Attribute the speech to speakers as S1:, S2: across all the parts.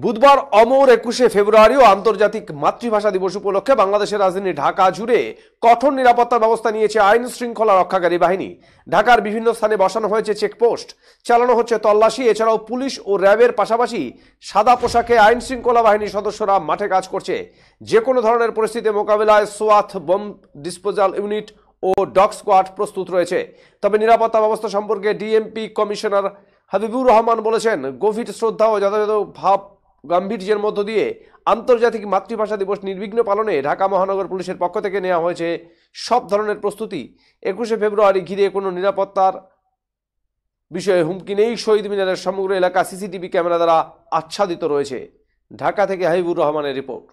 S1: বুধবার অমর 21শে ফেব্রুয়ারি ও আন্তর্জাতিক মাতৃভাষা দিবস উপলক্ষে বাংলাদেশের রাজধানী ঢাকা জুড়ে কঠোর নিরাপত্তা ব্যবস্থা নিয়েছে আইন শৃঙ্খলা রক্ষাকারী বাহিনী। ঢাকার বিভিন্ন স্থানে বসানো হয়েছে চেকপোস্ট, চালানো হচ্ছে তল্লাশি। এছাড়াও পুলিশ ও র্যাবের পাশাপাশি সাদা পোশাকে আইন শৃঙ্খলা বাহিনীর সদস্যরা মাঠে কাজ করছে। যে কোনো ধরনের পরিস্থিতি মোকাবিলায় সোয়াত, বোম ডিসপোজাল ইউনিট ও ডগ স্কোয়াড প্রস্তুত রয়েছে। তবে নিরাপত্তা ব্যবস্থা সম্পর্কে ডিএমপি কমিশনার হাবিবুর রহমান বলেছেন, গভীর শ্রদ্ধা ও যথাযথ ভাব গাম্ভীর্যের মধ্য দিয়ে আন্তর্জাতিক মাতৃভাষা দিবস নির্বিঘ্ন পালনে ঢাকা মহানগর পুলিশের পক্ষ থেকে নেওয়া হয়েছে সব ধরনের প্রস্তুতি। 21শে ফেব্রুয়ারি ঘিরে কোনো নিরাপত্তার বিষয়ে হুমকি নেই। শহীদ মিনারের সমগ্র এলাকা সিসিটিভি ক্যামেরা দ্বারা আচ্ছাদিত রয়েছে। ঢাকা থেকে হাবিবুর রহমানের report.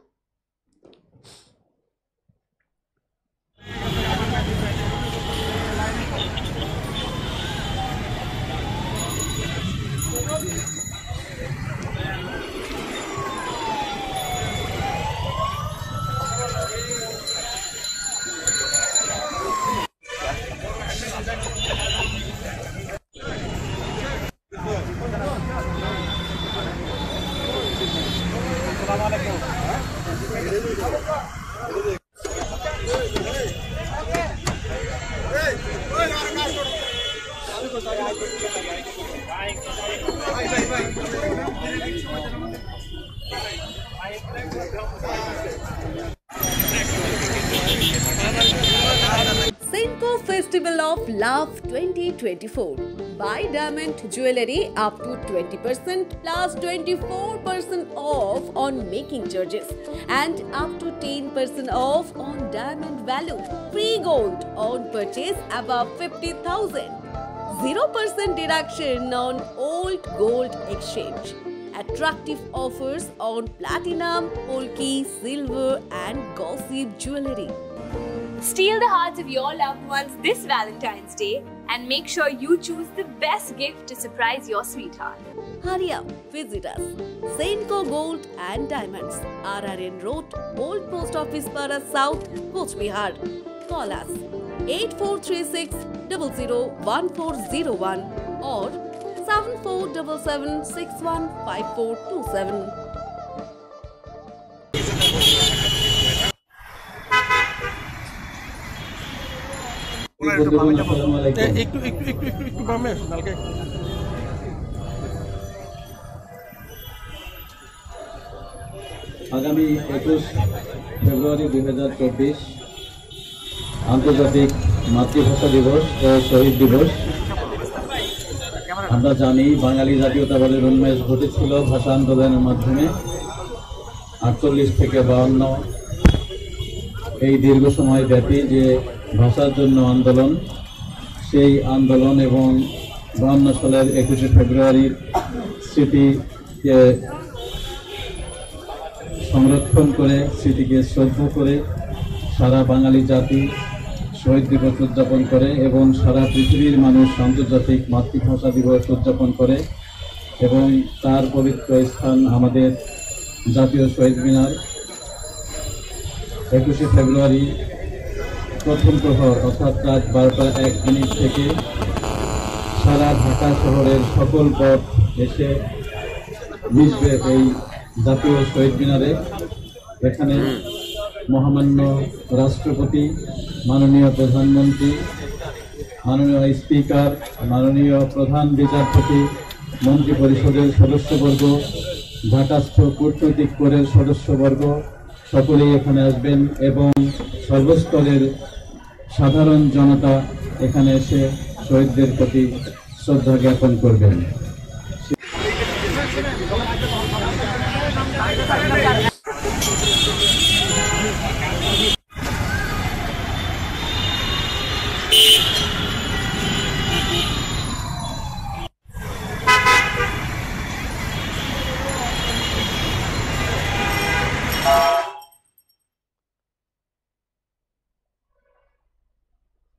S2: Cenco Festival of Love 2024. Buy diamond jewelry up to 20% plus 24% off on making charges and up to 10% off on diamond value. Free gold on purchase above 50,000. 0% deduction on old gold exchange. Attractive offers on platinum, polki, silver and gossip jewelry.
S3: Steal the hearts of your loved ones this Valentine's Day and make sure you choose the best gift to surprise your sweetheart.
S2: Hurry up, visit us. Cenco Gold and Diamonds, RRN Road, Old Post Office Para South, Coach Bihar. Call us 8436 001401 or 7477 615427.
S4: আগামী 21 ফেব্রুয়ারি 2024 আন্তর্জাতিক মাতৃভাষা দিবস ও শহীদ দিবস। আমরা জানি বাঙালি জাতীয়তাবাদের উন্মেষ ঘটেছিল ভাষা আন্দোলনের মাধ্যমে। 48 থেকে 52 এই দীর্ঘ সময় ব্যাপী যে ভাষার জন্য আন্দোলন, সেই আন্দোলন এবং 52 সালের 21শে ফেব্রুয়ারির স্মৃতিকে সংরক্ষণ করে, স্মৃতিকে শ্রদ্ধা করে সারা বাঙালি জাতি শহীদ দিবস উদযাপন করে এবং সারা পৃথিবীর মানুষ আন্তর্জাতিক মাতৃভাষা দিবস উদযাপন করে। এবং তার পবিত্র স্থান আমাদের জাতীয় শহীদ মিনার। 21শে ফেব্রুয়ারি প্রথম প্রহর অর্থাৎ রাত 12:01 থেকে সারা ঢাকা শহরের সকল পথ এসে মিশবে এই জাতীয় শহীদ মিনারে। এখানে মহামান্য রাষ্ট্রপতি, মাননীয় প্রধানমন্ত্রী, মাননীয় স্পিকার, মাননীয় প্রধান বিচারপতি, মন্ত্রী পরিষদের সদস্যবর্গ, ঢাকাস্থ কূটনৈতিক কোরের সদস্যবর্গ সকলেই এখানে আসবেন এবং সর্বস্তরের সাধারণ জনতা এখানে এসে শহীদদের প্রতি শ্রদ্ধা জ্ঞাপন করবেন।